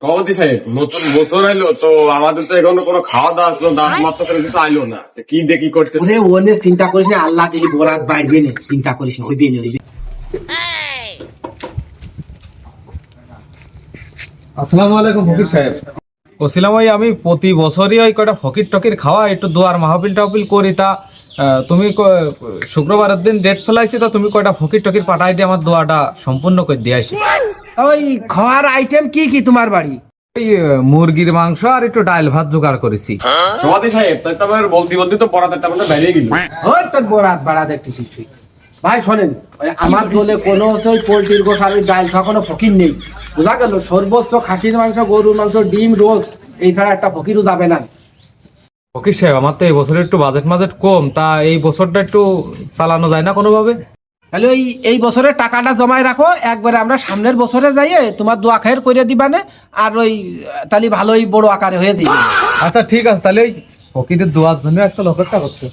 সভাপতি সাহেব নতুন বছর এলো তো আমাদের তো এখনো কোনো খাওয়া দাওয়া কোনো দাস মাত্র করে কিছু আইলো না তো কি দেখি করতেছে। ওরে ওনে চিন্তা করিস না, আল্লাহ যদি বরাত বাড়বে না, চিন্তা করিস না, হইবে না হইবে। আসসালামু আলাইকুম ফকির সাহেব। বলছিলাম ওই আমি প্রতি বছরই ওই কটা ফকির টকির খাওয়া একটু দোয়ার মাহফিল টাহফিল করি, তা তুমি শুক্রবারের দিন ডেট ফেলাইছি, তা তুমি কয়টা ফকির টকির পাঠাই দিয়ে আমার দোয়াটা সম্পূর্ণ করে দিয়ে আসি। ওই খাওয়ার আইটেম কি কি তোমার বাড়ি? ওই মুরগির মাংস আর একটু ডাল ভাত জোগাড় করেছি। সভাপতি সাহেব তাই তো আমার বলতে বলতে তো পড়াতে তেমন বেরিয়ে গেল। ওর তোর বরাত বাড়া দেখতেছিস তুই। ভাই শোনেন, ওই আমার দলে কোনো ওই পোল্ট্রির গোশ আর ওই ডাল খাওয়া কোনো ফকির নেই, বোঝা গেল? সর্বোচ্চ খাসির মাংস, গরুর মাংস, ডিম, রোস্ট, এই ছাড়া একটা ফকিরও যাবে না। ফকির সাহেব আমার তো এই বছর একটু বাজেট কম, তা এই বছরটা একটু চালানো যায় না কোনোভাবে? তাহলে ওই এই বছরের টাকাটা জমায় রাখো, একবারে আমরা সামনের বছরে যাইয়ে তোমার দোয়া খায়ের করে দিবানে, আর ওই তাহলে ভালোই বড় আকারে হয়ে দিবে। আচ্ছা ঠিক আছে, তাহলে ওই ফকিরের দোয়ার জন্য আজকাল অপেক্ষা করতে।